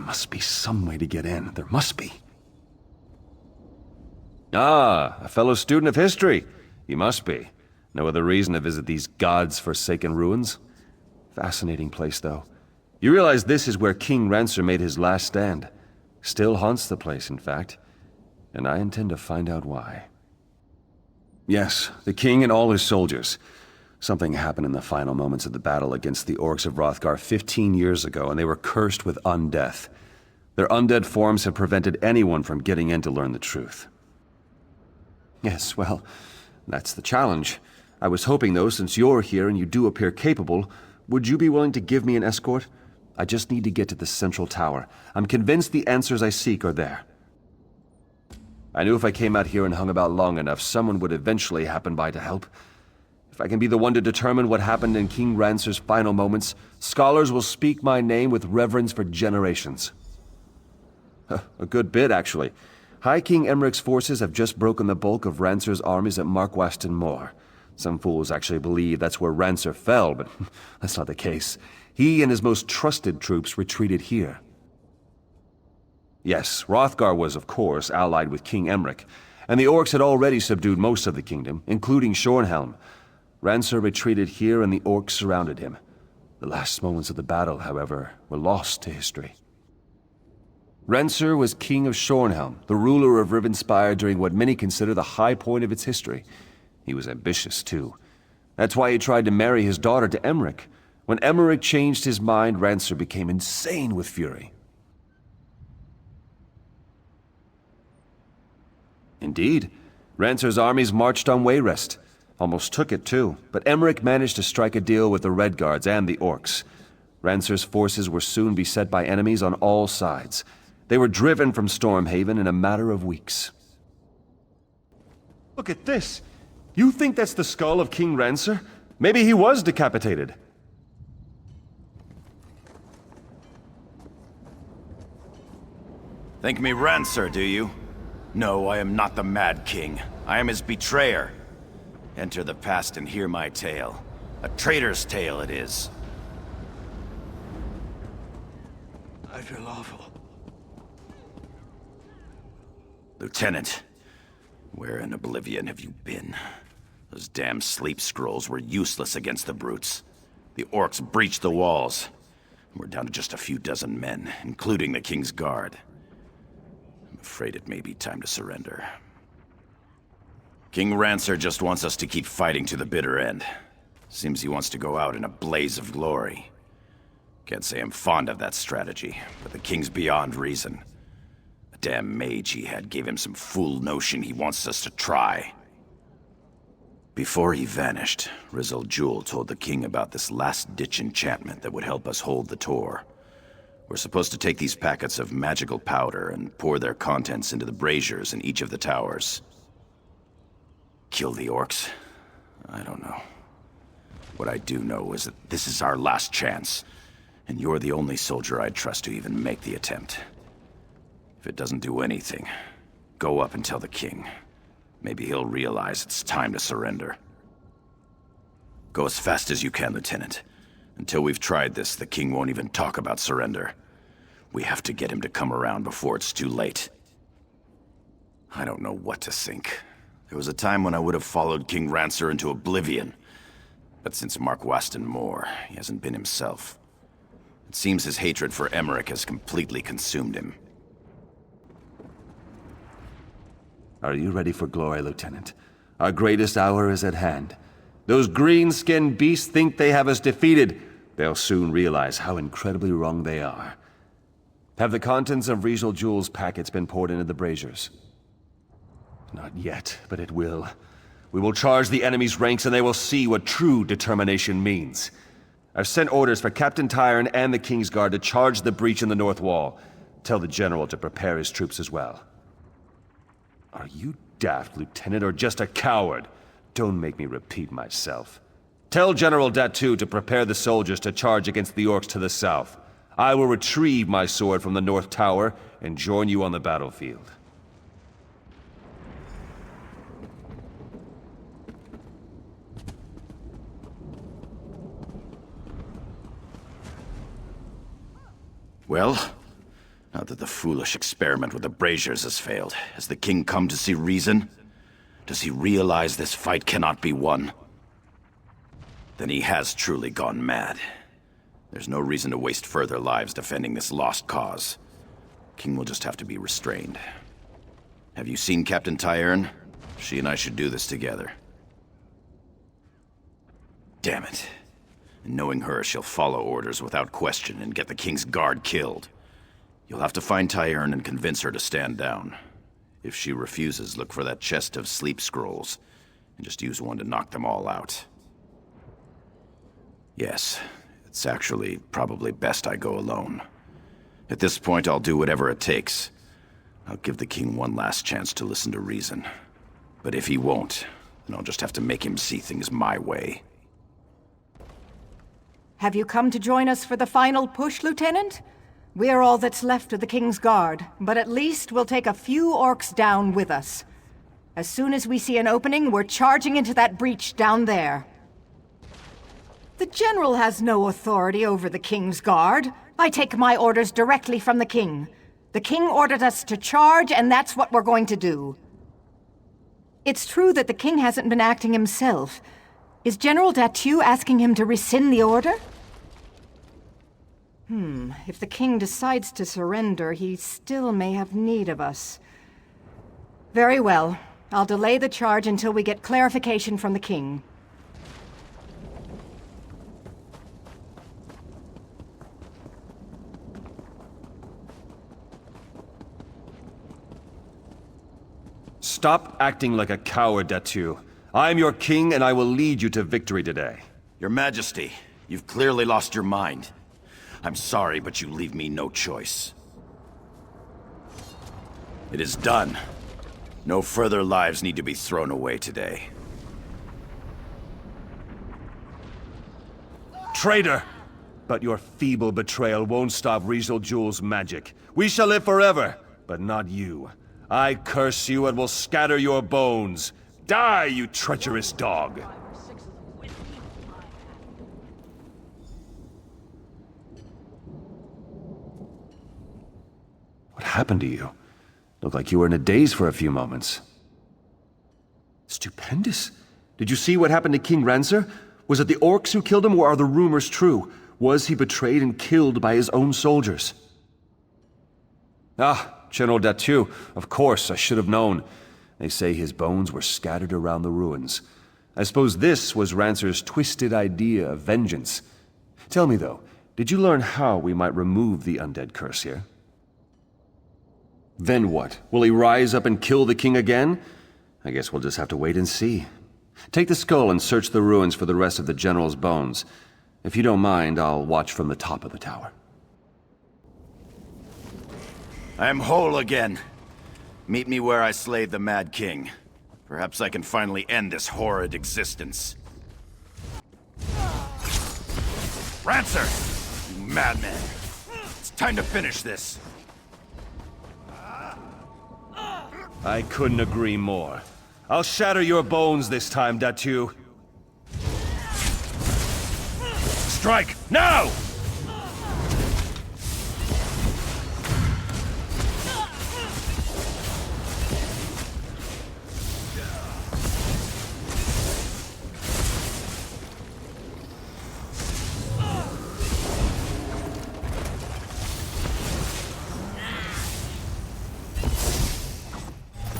must be some way to get in. There must be. Ah, a fellow student of history. You must be. No other reason to visit these gods-forsaken ruins? Fascinating place, though. You realize this is where King Rancer made his last stand. Still haunts the place, in fact. And I intend to find out why. Yes, the king and all his soldiers. Something happened in the final moments of the battle against the orcs of Hrothgar 15 years ago, and they were cursed with undeath. Their undead forms have prevented anyone from getting in to learn the truth. Yes, well, that's the challenge. I was hoping, though, since you're here and you do appear capable, would you be willing to give me an escort? I just need to get to the central tower. I'm convinced the answers I seek are there. I knew if I came out here and hung about long enough, someone would eventually happen by to help. If I can be the one to determine what happened in King Rancer's final moments, scholars will speak my name with reverence for generations. A good bit, actually. High King Emmerich's forces have just broken the bulk of Rancer's armies at Markwaston Moor. Some fools actually believe that's where Rancer fell, but that's not the case. He and his most trusted troops retreated here. Yes, Hrothgar was, of course, allied with King Emmerich, and the orcs had already subdued most of the kingdom, including Shornhelm. Rancer retreated here and the orcs surrounded him. The last moments of the battle, however, were lost to history. Rancer was king of Shornhelm, the ruler of Rivenspire during what many consider the high point of its history. He was ambitious, too. That's why he tried to marry his daughter to Emmerich. When Emmerich changed his mind, Rancer became insane with fury. Indeed. Rancer's armies marched on Wayrest. Almost took it, too, but Emmerich managed to strike a deal with the Red Guards and the orcs. Rancer's forces were soon beset by enemies on all sides. They were driven from Stormhaven in a matter of weeks. Look at this! You think that's the skull of King Rancer? Maybe he was decapitated. Think me Rancer, do you? No, I am not the Mad King. I am his betrayer. Enter the past and hear my tale. A traitor's tale it is. I feel awful. Lieutenant, where in oblivion have you been? Those damn sleep scrolls were useless against the brutes. The orcs breached the walls. We're down to just a few dozen men, including the King's Guard. I'm afraid it may be time to surrender. King Rancer just wants us to keep fighting to the bitter end. Seems he wants to go out in a blaze of glory. Can't say I'm fond of that strategy, but the King's beyond reason. A damn mage he had gave him some fool notion he wants us to try. Before he vanished, Rizal Jewel told the King about this last-ditch enchantment that would help us hold the Tor. We're supposed to take these packets of magical powder and pour their contents into the braziers in each of the towers. Kill the orcs? I don't know. What I do know is that this is our last chance, and you're the only soldier I'd trust to even make the attempt. If it doesn't do anything, go up and tell the King. Maybe he'll realize it's time to surrender. Go as fast as you can, Lieutenant. Until we've tried this, the King won't even talk about surrender. We have to get him to come around before it's too late. I don't know what to think. There was a time when I would have followed King Rancer into oblivion. But since Markwaston Moor, he hasn't been himself. It seems his hatred for Emmerich has completely consumed him. Are you ready for glory, Lieutenant? Our greatest hour is at hand. Those green-skinned beasts think they have us defeated. They'll soon realize how incredibly wrong they are. Have the contents of Rizal Jewel's packets been poured into the braziers? Not yet, but it will. We will charge the enemy's ranks and they will see what true determination means. I've sent orders for Captain Tyrone and the King's Guard to charge the breach in the north wall. Tell the General to prepare his troops as well. Are you daft, Lieutenant, or just a coward? Don't make me repeat myself. Tell General Datu to prepare the soldiers to charge against the orcs to the south. I will retrieve my sword from the North Tower and join you on the battlefield. Well, Now that the foolish experiment with the braziers has failed, has the king come to see reason? Does he realize this fight cannot be won? Then he has truly gone mad. There's no reason to waste further lives defending this lost cause. King will just have to be restrained. Have you seen Captain Tyern? She and I should do this together. Damn it. And knowing her, she'll follow orders without question and get the King's guard killed. You'll have to find Tyern and convince her to stand down. If she refuses, look for that chest of sleep scrolls, and just use one to knock them all out. Yes, it's actually probably best I go alone. At this point, I'll do whatever it takes. I'll give the king one last chance to listen to reason. But if he won't, then I'll just have to make him see things my way. Have you come to join us for the final push, Lieutenant? We're all that's left of the King's Guard, but at least we'll take a few orcs down with us. As soon as we see an opening, we're charging into that breach down there. The General has no authority over the King's Guard. I take my orders directly from the King. The King ordered us to charge, and that's what we're going to do. It's true that the King hasn't been acting himself. Is General Datu asking him to rescind the order? If the King decides to surrender, he still may have need of us. Very well. I'll delay the charge until we get clarification from the King. Stop acting like a coward, Datu. I am your king, and I will lead you to victory today. Your Majesty, you've clearly lost your mind. I'm sorry, but you leave me no choice. It is done. No further lives need to be thrown away today. Traitor! But your feeble betrayal won't stop Rizal Jul's magic. We shall live forever, but not you. I curse you and will scatter your bones. Die, you treacherous dog! What happened to you? Looked like you were in a daze for a few moments. Stupendous. Did you see what happened to King Rancer? Was it the orcs who killed him, or are the rumors true? Was he betrayed and killed by his own soldiers? Ah, General Datu. Of course, I should have known. They say his bones were scattered around the ruins. I suppose this was Rancer's twisted idea of vengeance. Tell me, though, did you learn how we might remove the undead curse here? Then what? Will he rise up and kill the king again? I guess we'll just have to wait and see. Take the skull and search the ruins for the rest of the general's bones. If you don't mind, I'll watch from the top of the tower. I am whole again. Meet me where I slayed the Mad King. Perhaps I can finally end this horrid existence. Rancer! You madman! It's time to finish this! I couldn't agree more. I'll shatter your bones this time, Datu. Strike, now!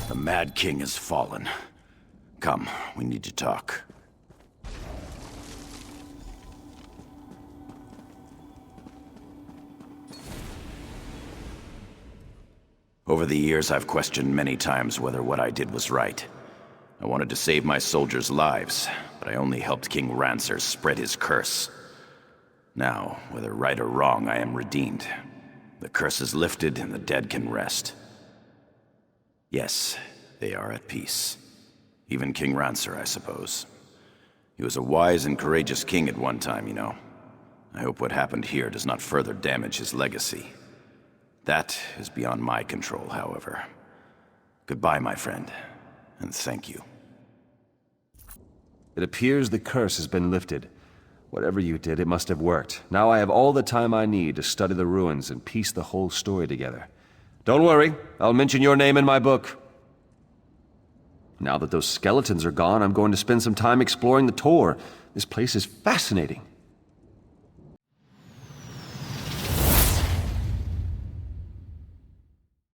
The Mad King has fallen. Come, we need to talk. Over the years, I've questioned many times whether what I did was right. I wanted to save my soldiers' lives, but I only helped King Rancer spread his curse. Now, whether right or wrong, I am redeemed. The curse is lifted and the dead can rest. Yes, they are at peace. Even King Rancer, I suppose. He was a wise and courageous king at one time, you know. I hope what happened here does not further damage his legacy. That is beyond my control, however. Goodbye, my friend, and thank you. It appears the curse has been lifted. Whatever you did, it must have worked. Now I have all the time I need to study the ruins and piece the whole story together. Don't worry, I'll mention your name in my book. Now that those skeletons are gone, I'm going to spend some time exploring the Tor. This place is fascinating.